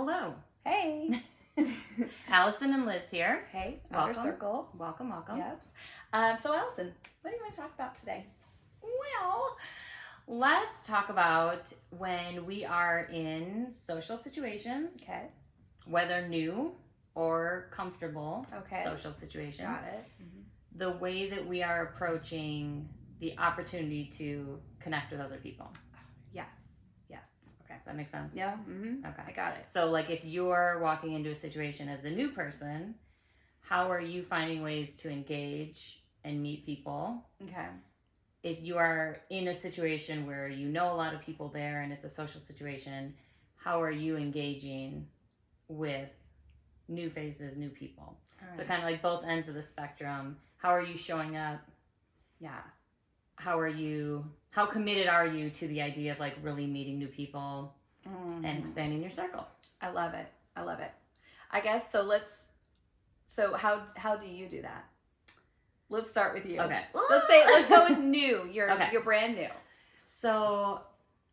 Hello. Hey. Allison and Liz here. Hey, Welcome. Outer Circle. Welcome. Yes. So Allison, what do you want to talk about today? Well, let's talk about when we are in social situations, Okay. whether new or comfortable Okay. social situations, Got it. the way that we are approaching the opportunity to connect with other people. Yes. Okay. Does that make sense? Yeah. Okay. I got it. So, like, if you're walking into a situation as the new person, how are you finding ways to engage and meet people? Okay. If you are in a situation where you know a lot of people there and it's a social situation, how are you engaging with new faces, new people? All So right. kind of like both ends of the spectrum. How are you showing up? Yeah. How committed are you to the idea of like really meeting new people and expanding your circle? I love it. I guess so how do you do that? Let's start with you. Okay. Let's go with new. You're brand new. So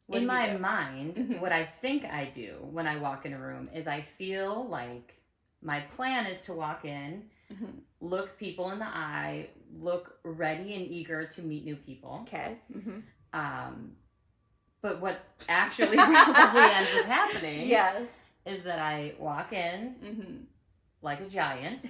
What in do you my do? mind, what I think I do when I walk in a room is I feel like my plan is to walk in, look people in the eye, look ready and eager to meet new people. Okay. But what actually probably ends up happening Yes. is that I walk in like a giant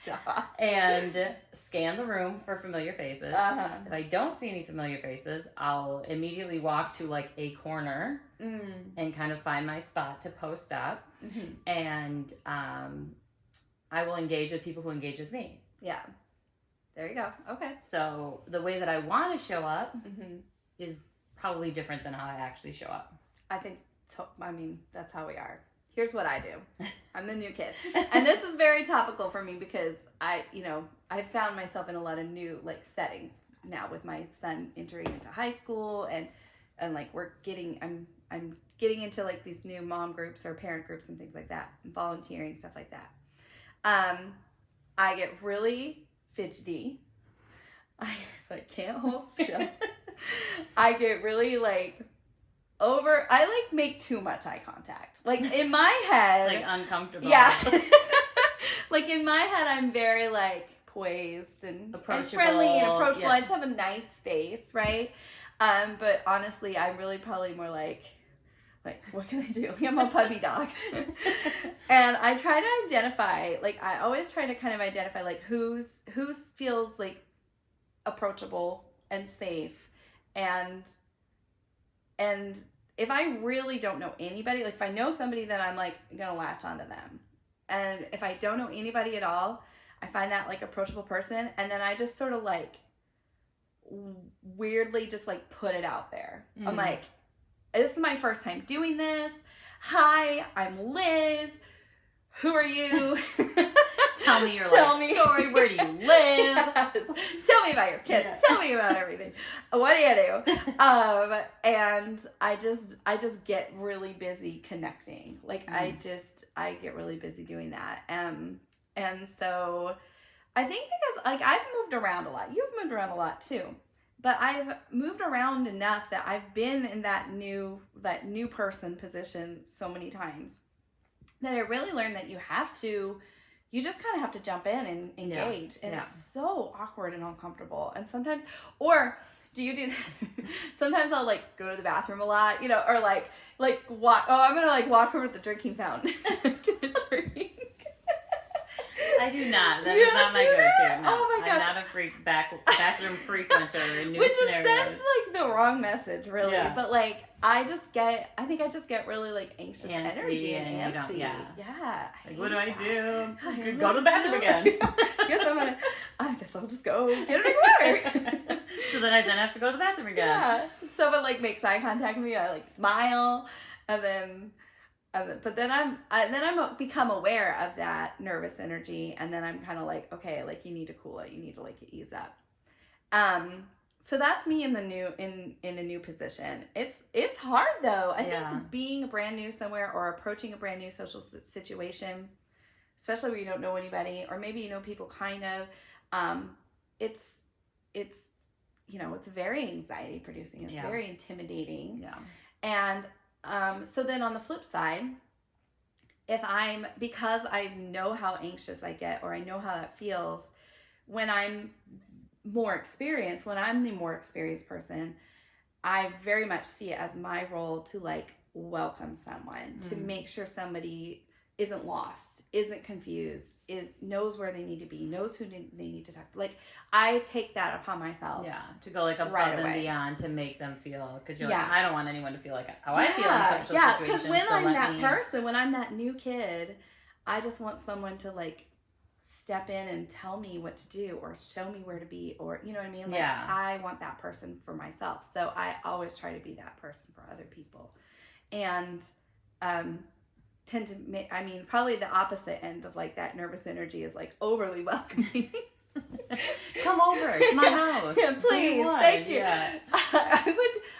Stop. and scan the room for familiar faces. If I don't see any familiar faces, I'll immediately walk to like a corner and kind of find my spot to post up. And I will engage with people who engage with me. Yeah. There you go. Okay. So the way that I want to show up is probably different than how I actually show up. I mean, that's how we are. Here's what I do. I'm the new kid. And this is very topical for me because I found myself in a lot of new like settings now with my son entering into high school and like I'm getting into like these new mom groups or parent groups and things like that, and volunteering, stuff like that. I get really fidgety. I can't hold still. I get really I make too much eye contact. Like in my head. Like uncomfortable. Yeah. Like in my head, I'm very like poised and friendly and approachable. Yeah. I just have a nice face, right? But honestly, I'm really probably more like, what can I do? I'm a puppy dog. And I try to identify, I always try to kind of identify, who feels, approachable and safe. And if I really don't know anybody, if I know somebody, then I'm, going to latch onto them. And if I don't know anybody at all, I find that, approachable person. And then I just sort of, weirdly just, put it out there. I'm like, this is my first time doing this. Hi, I'm Liz. Who are you? Tell me your life story. Where do you live? Yes. Tell me about your kids. Yes. Tell me about everything. What do you do? And I just get really busy connecting. I get really busy doing that. And so I think because I've moved around a lot. You've moved around a lot too. But I've moved around enough that I've been in that new person position so many times that I really learned that you just kind of have to jump in and engage. And it's so awkward and uncomfortable. And sometimes, or do you do that? Sometimes I'll go to the bathroom a lot, or walk, I'm going to walk over to the drinking fountain and get a drink. I do not. That is not my go-to. No. Oh my gosh. I'm not a bathroom frequenter in new Which scenarios. That's the wrong message, really. Yeah. But I think I just get really anxious Antsy energy and you antsy. don't, Yeah. What do I do? God, Go to the bathroom again. I guess I'll just go get a drink of water. So then I have to go to the bathroom again. Yeah. Someone makes eye contact with me, I smile, and then I'm become aware of that nervous energy, and then I'm kind of okay, you need to cool it, you need to ease up. So that's me in a new position. It's hard though. I think being brand new somewhere or approaching a brand new social situation, especially where you don't know anybody, or maybe you know people kind of, it's very anxiety producing. It's very intimidating. Yeah. And so then on the flip side, because I know how anxious I get, or I know how that feels, when I'm the more experienced person, I very much see it as my role to like welcome someone, to make sure somebody isn't lost, isn't confused, knows where they need to be, knows who they need to talk to. Like, I take that upon myself. Yeah, to go like above and beyond to make them feel, because you're like, I don't want anyone to feel like how I feel in social situations. Yeah, because when I'm that person, when I'm that new kid, I just want someone to like step in and tell me what to do, or show me where to be, or you know what I mean? Like, I want that person for myself. So I always try to be that person for other people. And tend to make, I mean, probably the opposite end of like that nervous energy is like overly welcoming. Come over to my house. Yeah, please. Thank you. Yeah.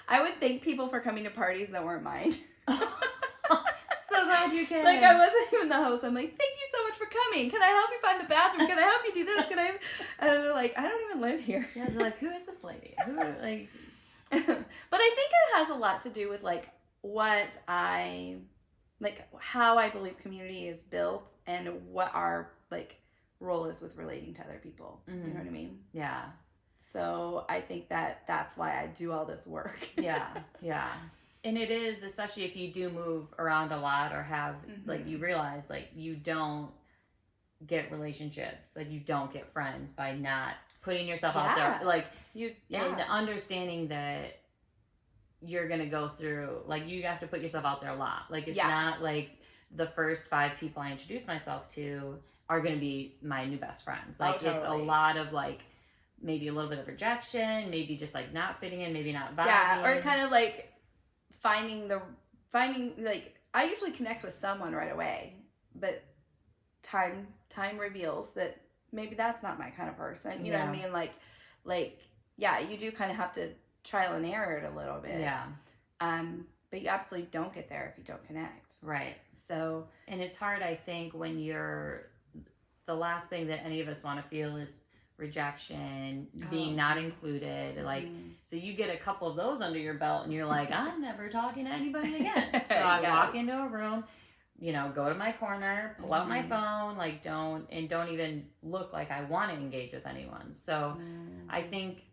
I would thank people for coming to parties that weren't mine. So glad you came. Like, I wasn't even the host. I'm like, thank you so much for coming. Can I help you find the bathroom? Can I help you do this? And they're like, I don't even live here. Yeah, they're like, who is this lady? But I think it has a lot to do with like how I believe community is built, and what our like role is with relating to other people. You know what I mean? Yeah. So I think that's why I do all this work. Yeah. And it is, especially if you do move around a lot, or have like, you realize like you don't get relationships, like you don't get friends by not putting yourself out there, like and understanding that you're gonna go through, like, you have to put yourself out there a lot. Like, it's not like the first 5 people I introduce myself to are gonna be my new best friends. Like, it's a lot of like maybe a little bit of rejection, maybe just like not fitting in, maybe not vibing. Yeah, or kind of like finding like, I usually connect with someone right away, but time reveals that maybe that's not my kind of person. You know what I mean? Like you do kind of have to trial and error it a little bit. Yeah. But you absolutely don't get there if you don't connect. Right. So, and it's hard, I think, when the last thing that any of us want to feel is rejection, being not included. Like, so you get a couple of those under your belt and you're like, I'm never talking to anybody again. So I walk into a room, go to my corner, pull out my phone, like, don't even look like I want to engage with anyone. So I think,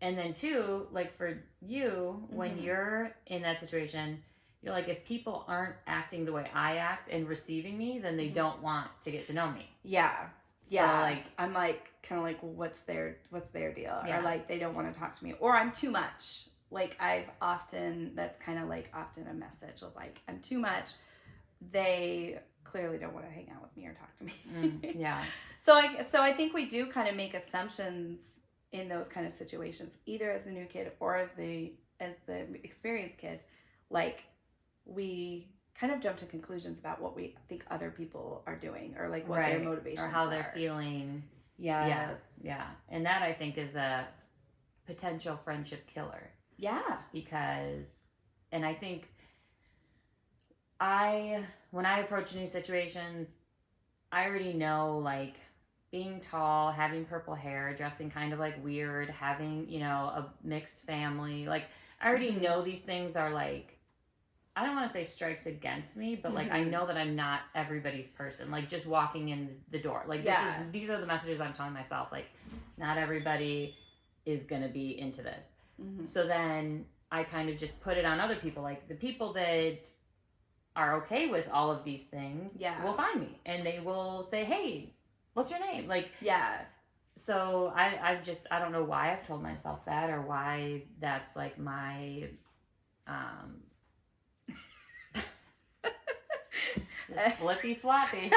and then too, like for you, when you're in that situation, you're like, if people aren't acting the way I act and receiving me, then they don't want to get to know me. Yeah. So, like, I'm like, kind of like, what's their deal? Or like, they don't want to talk to me, or I'm too much. Like, that's kind of like often a message of like, I'm too much. They clearly don't want to hang out with me or talk to me. Yeah. So I think we do kind of make assumptions in those kind of situations, either as the new kid or as the experienced kid. Like, we kind of jump to conclusions about what we think other people are doing, or like what their motivations are, or how they're feeling. Yes. Yeah. And that, I think, is a potential friendship killer. Yeah. Because, and I think when I approach new situations, I already know, like, being tall, having purple hair, dressing kind of like weird, having, a mixed family. Like, I already know these things are like, I don't want to say strikes against me, but like, I know that I'm not everybody's person. Like, just walking in the door. Like, these are the messages I'm telling myself. Like, not everybody is going to be into this. So then I kind of just put it on other people. Like, the people that are okay with all of these things will find me. And they will say, hey, what's your name? Like, so I don't know why I've told myself that, or why that's like my, just flippy floppy.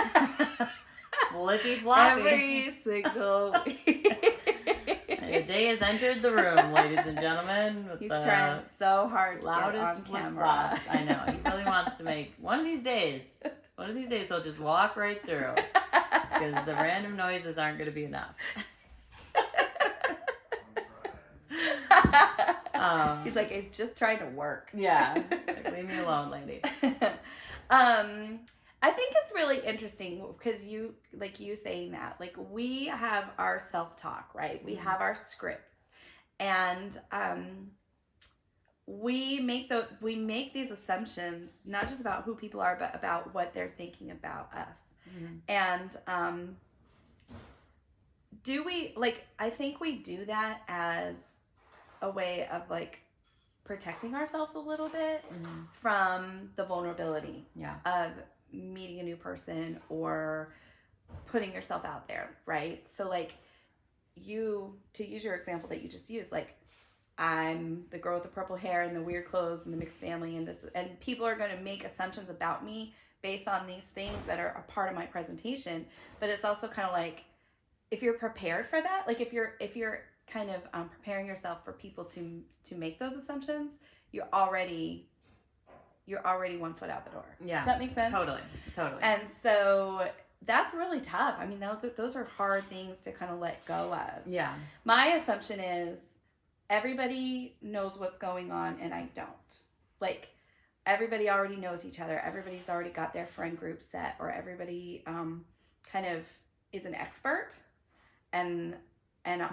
Flippy floppy. Every single week. The day has entered the room, ladies and gentlemen. With He's the trying so hard to loudest get on camera. Flip-flops. I know. He really wants to make one of these days he'll just walk right through. Because the random noises aren't going to be enough. He's like, he's just trying to work. Yeah. Like, leave me alone, lady. I think it's really interesting because you saying that, like, we have our self-talk, right? We have our scripts, and we make these assumptions not just about who people are, but about what they're thinking about us. And do we, like, I think we do that as a way of like protecting ourselves a little bit from the vulnerability of meeting a new person or putting yourself out there, right? So like, to use your example that you just used, like, I'm the girl with the purple hair and the weird clothes and the mixed family and people are going to make assumptions about me based on these things that are a part of my presentation. But it's also kind of like, if you're prepared for that, like if you're kind of preparing yourself for people to make those assumptions, you're already 1 foot out the door. Yeah. Does that make sense? Totally. And so that's really tough. I mean, those are hard things to kind of let go of. Yeah. My assumption is everybody knows what's going on and I don't. Like, everybody already knows each other. Everybody's already got their friend group set, or everybody kind of is an expert. And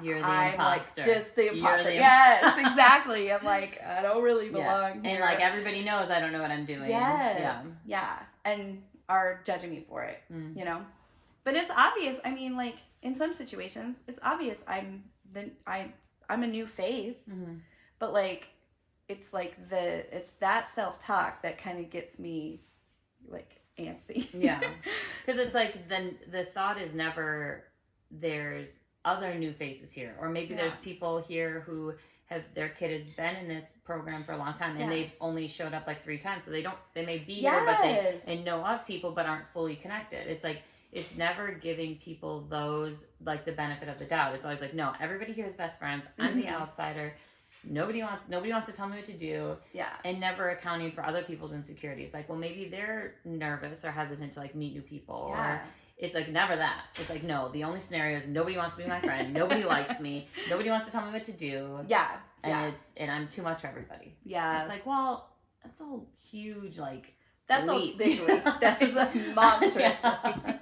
you're the I'm imposter. Like just the imposter. Yes, exactly. I'm like, I don't really belong here. And like everybody knows I don't know what I'm doing. Yes. Yeah. And are judging me for it, you know? But it's obvious. I mean, like, in some situations, it's obvious I'm a new face, but like, it's like it's that self-talk that kind of gets me like antsy. Yeah. Because it's like, then the thought is never there's other new faces here, or maybe there's people here who their kid has been in this program for a long time and they've only showed up like 3 times, so they may be here, but they know of people but aren't fully connected. It's like, it's never giving people those, like, the benefit of the doubt. It's always like, no, everybody here is best friends. I'm the outsider. Nobody wants to tell me what to do. Yeah. And never accounting for other people's insecurities. Like, well, maybe they're nervous or hesitant to like meet new people. Yeah. Or it's like never that. It's like, no, the only scenario is nobody wants to be my friend. Nobody likes me. Nobody wants to tell me what to do. Yeah. And I'm too much for everybody. Yeah. It's like, well, that's a huge like. That's leap. a big leap. That is a monstrous leap.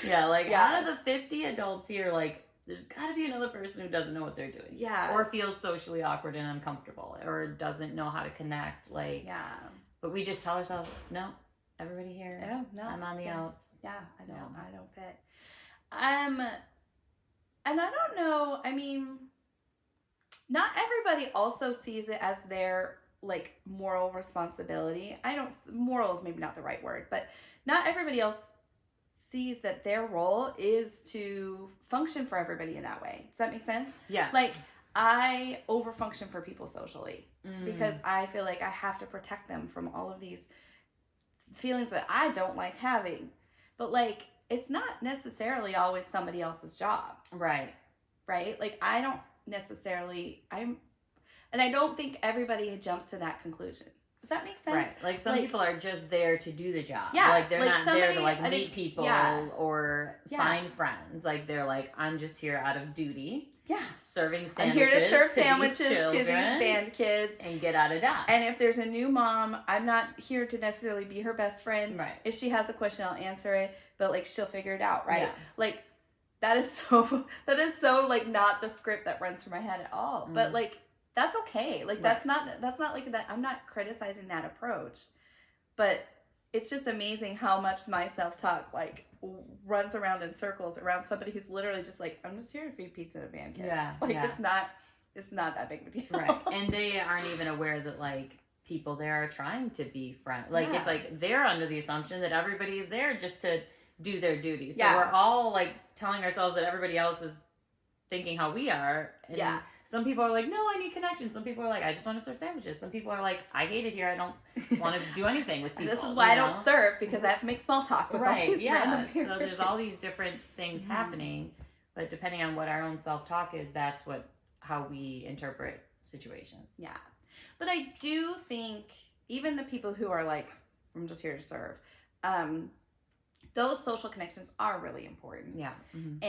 Like out of the 50 adults here, like, there's got to be another person who doesn't know what they're doing. Yeah. Or feels socially awkward and uncomfortable, or doesn't know how to connect. Like, but we just tell ourselves, no, everybody here. Yeah, no. I'm on the outs. Yeah, I don't fit. And I don't know, I mean, not everybody also sees it as their like moral responsibility. Moral is maybe not the right word, but not everybody else sees that their role is to function for everybody in that way. Does that make sense? Yes. Like, I overfunction for people socially because I feel like I have to protect them from all of these feelings that I don't like having. But like, it's not necessarily always somebody else's job. Right. Like, I don't necessarily, and I don't think everybody jumps to that conclusion. Does that make sense? Right. Like, some people are just there to do the job. Yeah. Like, they're not there to like meet people or find friends. Like, they're like, I'm just here out of duty. Yeah. Serving sandwiches. I'm here to serve sandwiches to these band kids. And get out of Dodge. And if there's a new mom, I'm not here to necessarily be her best friend. Right. If she has a question, I'll answer it. But like, she'll figure it out, right? Yeah. Like, that is so like not the script that runs through my head at all. But like, that's okay. Like, that's not like that. I'm not criticizing that approach, but it's just amazing how much my self-talk like runs around in circles around somebody who's literally just like, I'm just here to feed pizza to band kids. Yeah. Like, it's not that big of a deal. Right. And they aren't even aware that like people there are trying to be friends. Like, it's like they're under the assumption that everybody is there just to do their duty. So we're all like telling ourselves that everybody else is thinking how we are. And some people are like, no, I need connection. Some people are like, I just want to serve sandwiches. Some people are like, I hate it here. I don't want to do anything with people. This is why I don't serve, because I have to make small talk with all these random characters. So there's all these different things happening, but depending on what our own self-talk is, that's how we interpret situations. Yeah. But I do think even the people who are like, I'm just here to serve, those social connections are really important. Yeah. Mm-hmm.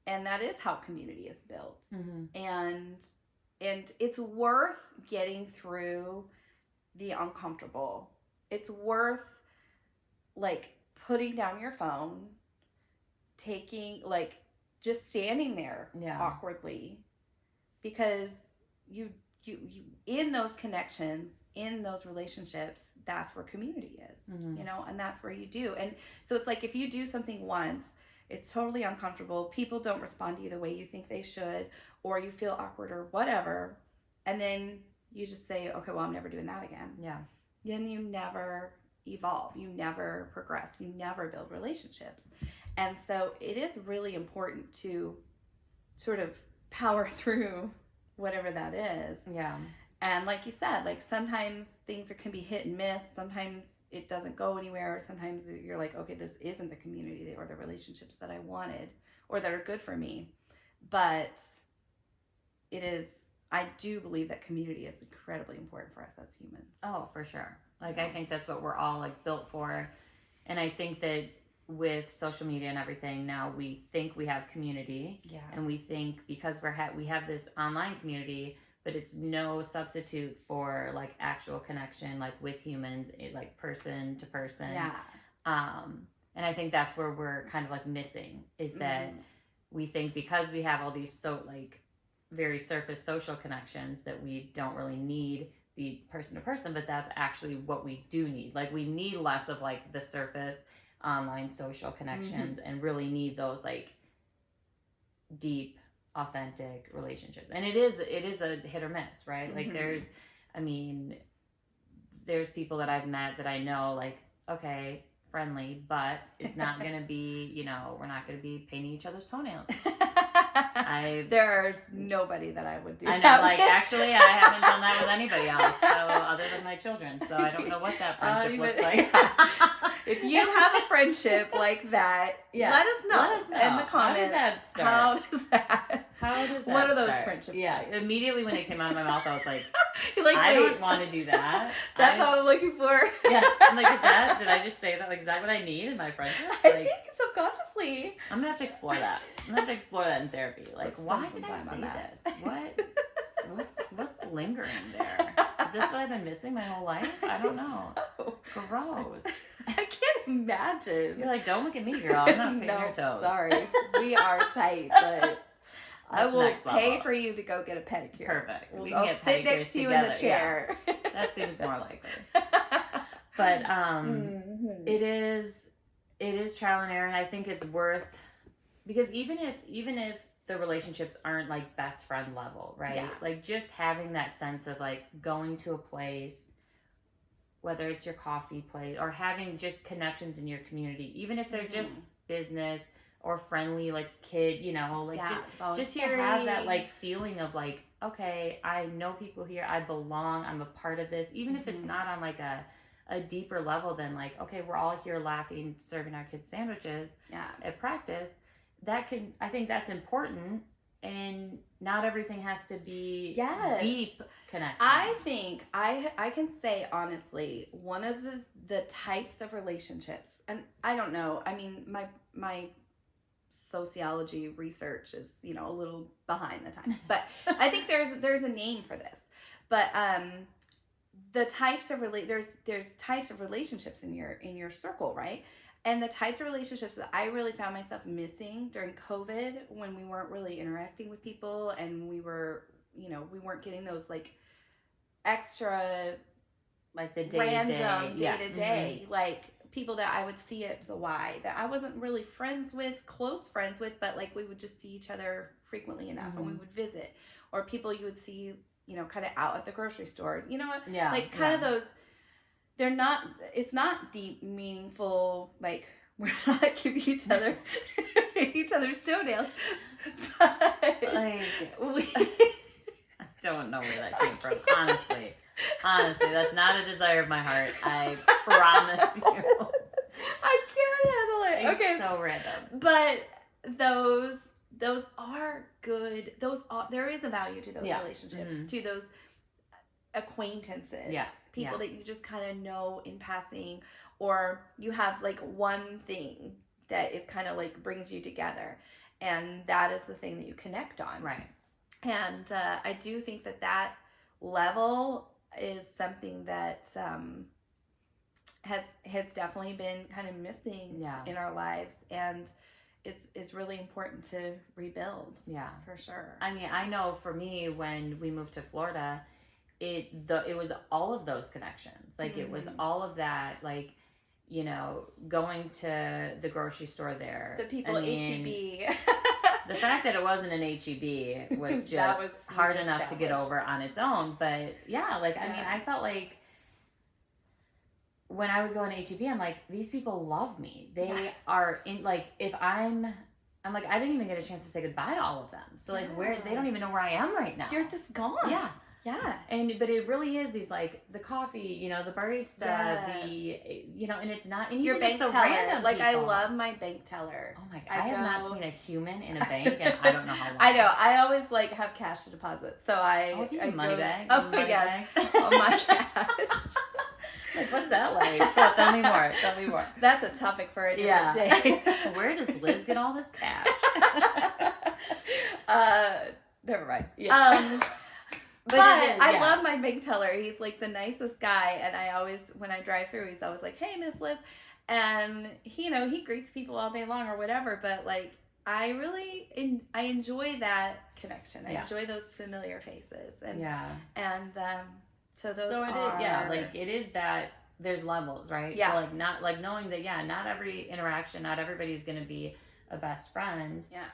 And that is how community is built. Mm-hmm. And it's worth getting through the uncomfortable. It's worth like putting down your phone, just standing there awkwardly, because you you in those connections, in those relationships, that's where community is, you know, and that's where you do. And so it's like, if you do something once, it's totally uncomfortable, people don't respond to you the way you think they should, or you feel awkward or whatever, and then you just say, okay, well, I'm never doing that again. Yeah. Then you never evolve, you never progress, you never build relationships. And so it is really important to sort of power through whatever that is. Yeah. And like you said, like sometimes things can be hit and miss. Sometimes it doesn't go anywhere. Sometimes you're like, okay, this isn't the community or the relationships that I wanted or that are good for me. But it is, I do believe that community is incredibly important for us as humans. Oh, for sure. Like, I think that's what we're all like built for. And I think that with social media and everything, now we think we have community. Yeah. And we think because we have this online community, but it's no substitute for like actual connection, like with humans, like person to person. Yeah. And I think that's where we're kind of like missing, is that we think because we have all these so like very surface social connections that we don't really need the person to person, but that's actually what we do need. Like, we need less of like the surface online social connections and really need those like deep, authentic relationships. And it is a hit or miss, right? Like there's people that I've met that I know, like, okay, friendly, but it's not gonna be, you know, we're not gonna be painting each other's toenails. There's nobody that I would do. I know, like, actually, I haven't done that with anybody else, so other than my children. So I don't know what that friendship looks like. If you have a friendship like that, let us know in the comments. How did that start? How does that What are those start? friendships? Yeah, like? Immediately when it came out of my mouth, I was like, You're like, I wait, don't want to do that. That's all I'm looking for. Yeah, I'm like, did I just say that? Like, is that what I need in my friendships? I Like, think subconsciously. I'm gonna have to explore that. I'm gonna have to explore that in therapy. Like, why did I say this? What's lingering there? Is this what I've been missing my whole life? I don't know. So. Gross. I can't imagine. You're like, don't look at me, girl. I'm not painting your toes. Sorry. We are tight, but I will pay for you to go get a pedicure. Perfect. We I'll can get sit next to you in the chair. Yeah. That seems more likely. But it is trial and error, and I think it's worth, because even if the relationships aren't like best friend level, right? Yeah. Like, just having that sense of like going to a place, whether it's your coffee place or having just connections in your community, even if they're just business or friendly, like kid, you know, like just to have that like feeling of like, okay, I know people here, I belong, I'm a part of this, even if it's not on like a deeper level than like, okay, we're all here laughing, serving our kids sandwiches at practice. I think that's important, and not everything has to be deep connection. I think I can say honestly, one of the types of relationships, and I don't know, I mean, my sociology research is, you know, a little behind the times, but I think there's a name for this. But the types of there's types of relationships in your circle, right? And the types of relationships that I really found myself missing during COVID, when we weren't really interacting with people, and we were, you know, we weren't getting those like extra, like the random day to day, like people that I would see at the Y that I wasn't really close friends with, but like we would just see each other frequently enough and we would visit, or people you would see, you know, kind of out at the grocery store, you know, like kind of those. They're not, it's not deep, meaningful, like, we're not giving each other toenails. But like, I don't know where that came from, honestly. Honestly, that's not a desire of my heart. I promise you. I can't handle it. It's okay. So random. But those are good. There is a value to those relationships, to those acquaintances. Yeah. People that you just kind of know in passing, or you have like one thing that is kind of like brings you together, and that is the thing that you connect on. Right. And I do think that level is something that has definitely been kind of missing in our lives, and is really important to rebuild. Yeah, for sure. I mean, I know for me, when we moved to Florida, it was all of those connections. Like it was all of that, like, you know, going to the grocery store there. The people at H-E-B. The fact that it wasn't an H-E-B was just hard enough to get over on its own. But yeah, like, I mean, I felt like when I would go in H-E-B, I'm like, these people love me. They are in, like, if I'm like, I didn't even get a chance to say goodbye to all of them. So like, they don't even know where I am right now. You're just gone. Yeah. Yeah. But it really is these, like, the coffee, you know, the barista, the, you know, and it's not, and your bank just the teller. random like, people. I love my bank teller. Oh my God. I have not seen a human in a bank and I don't know how long. I know. I always, like, have cash to deposit. So I money bag. Oh, yes. Oh, my cash. Like, what's that like? Oh, tell me more. Tell me more. That's a topic for a different day. Where does Liz get all this cash? Never mind. Yeah. But I love my bank teller. He's like the nicest guy, and I always, when I drive through, he's always like, "Hey, Miss Liz," and he, you know, he greets people all day long or whatever. But like, I really, I enjoy that connection. I enjoy those familiar faces, and so those are like it is that there's levels, right? Yeah. So like not like knowing that not every interaction, not everybody's gonna be a best friend. Yeah.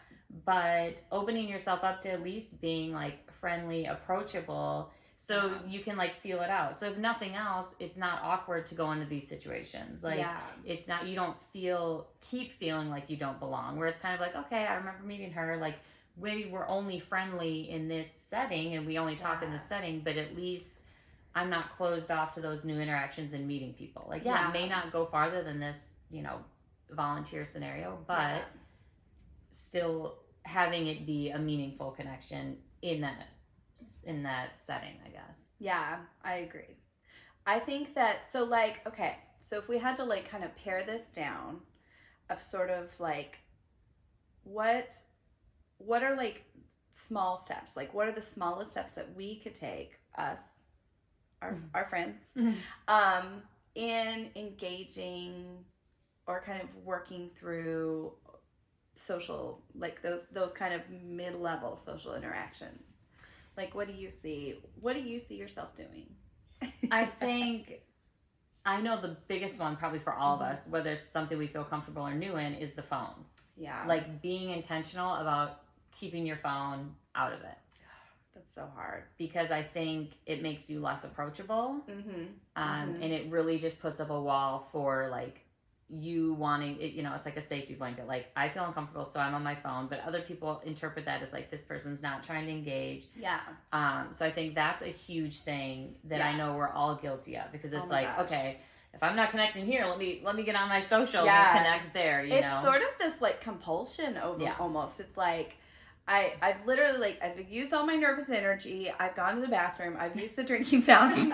But opening yourself up to at least being like friendly, approachable, so you can like feel it out. So if nothing else, it's not awkward to go into these situations. Like it's not, you don't keep feeling like you don't belong, where it's kind of like, okay, I remember meeting her, like maybe we're only friendly in this setting and we only talk in this setting, but at least I'm not closed off to those new interactions and meeting people. Like, it may not go farther than this, you know, volunteer scenario, but still having it be a meaningful connection in that setting, I guess. Yeah, I agree. I think that, so like, okay, so if we had to like kind of pare this down of sort of like, what are like small steps? Like, what are the smallest steps that we could take, us, our friends, in engaging or kind of working through social, like those kind of mid-level social interactions? Like, what do you see yourself doing? I think, I know the biggest one probably for all of us, whether it's something we feel comfortable or new in, is the phones. Yeah. Like being intentional about keeping your phone out of it. That's so hard. Because I think it makes you less approachable. And it really just puts up a wall for like you wanting it, you know, it's like a safety blanket. Like, I feel uncomfortable, so I'm on my phone, but other people interpret that as like, this person's not trying to engage. Yeah. So I think that's a huge thing that I know we're all guilty of, because it's like, okay, if I'm not connecting here, let me get on my socials and connect there, you know? It's sort of this like compulsion over almost. It's like, I've literally, like, I've used all my nervous energy. I've gone to the bathroom. I've used the drinking fountain.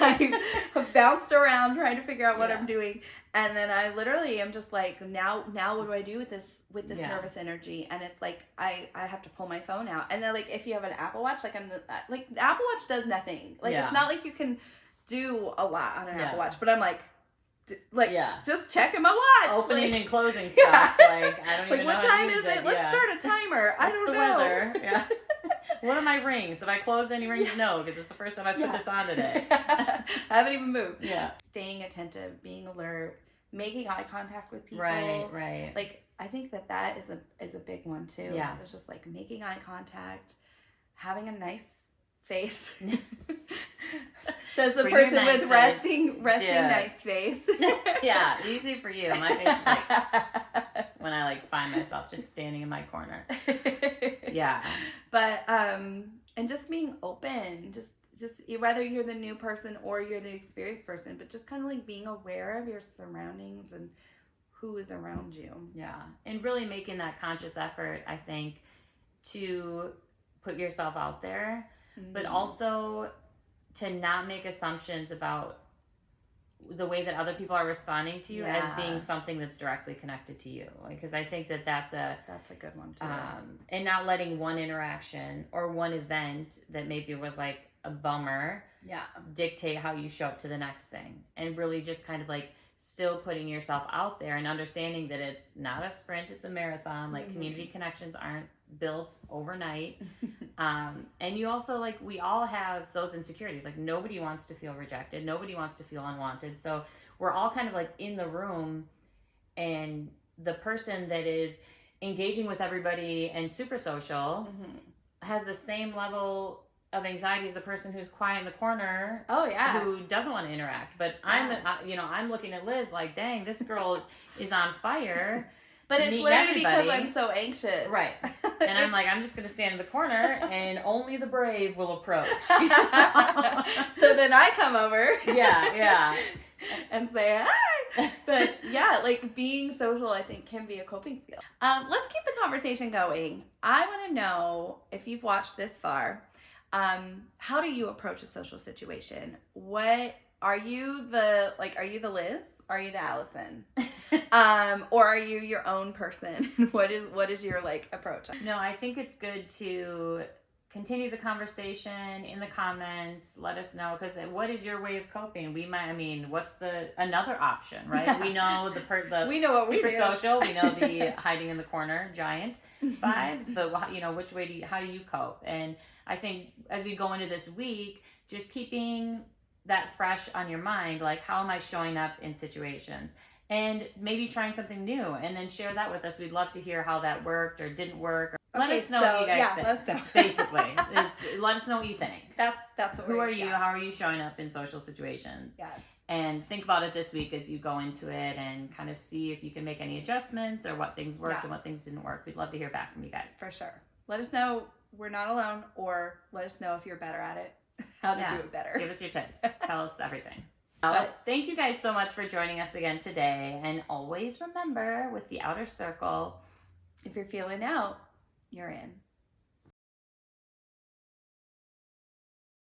I've bounced around trying to figure out what I'm doing. And then I literally am just like, now what do I do with this nervous energy? And it's like, I have to pull my phone out. And then, like, if you have an Apple Watch, like, the Apple Watch does nothing. Like, it's not like you can do a lot on an Apple Watch. But I'm like, just checking my watch, opening and closing stuff. Like, I don't even know what time is it? Let's start a timer. I don't know. Weather? Yeah. What are my rings? Have I closed any rings? No, because it's the first time I put this on today. I haven't even moved. Yeah. Staying attentive, being alert, making eye contact with people. Right. Like, I think that is a big one too. Yeah. It's just like making eye contact, having a nice face. Says the person with resting nice face. Yeah, easy for you. My face is like when I like find myself just standing in my corner. Yeah. But and just being open, just whether you're the new person or you're the experienced person, but just kind of like being aware of your surroundings and who is around you. Yeah. And really making that conscious effort, I think, to put yourself out there, but also to not make assumptions about the way that other people are responding to you as being something that's directly connected to you. Because I think that's a good one too. And not letting one interaction or one event that maybe was like a bummer dictate how you show up to the next thing, and really just kind of like still putting yourself out there and understanding that it's not a sprint, it's a marathon. Like community connections aren't built overnight. And you also, like, we all have those insecurities. Like, nobody wants to feel rejected. Nobody wants to feel unwanted. So we're all kind of like in the room, and the person that is engaging with everybody and super social has the same level of anxiety as the person who's quiet in the corner. Oh yeah. Who doesn't want to interact. But I'm looking at Liz like, dang, this girl is on fire. But it's literally because I'm so anxious. Right. And I'm like, I'm just going to stand in the corner and only the brave will approach. So then I come over. Yeah. And say hi. But yeah, like being social, I think, can be a coping skill. Let's keep the conversation going. I want to know, if you've watched this far, how do you approach a social situation? What are you the Liz? Are you the Allison? Or are you your own person? What is your like approach? No, I think it's good to continue the conversation in the comments. Let us know, because what is your way of coping? What's another option, right? We know we know what super we do. Social. We know the hiding in the corner giant vibes, but how do you cope? And I think as we go into this week, just keeping that fresh on your mind, like, how am I showing up in situations? And maybe trying something new, and then share that with us. We'd love to hear how that worked or didn't work. Let us know what you guys think. Let us know. Basically, let us know what you think. That's what. Who are you? How are you showing up in social situations? Yes. And think about it this week as you go into it, and kind of see if you can make any adjustments or what things worked and what things didn't work. We'd love to hear back from you guys. For sure. Let us know we're not alone, or let us know if you're better at it. How to do it better. Give us your tips. Tell us everything. But thank you guys so much for joining us again today. And always remember, with the outer circle, if you're feeling out, you're in.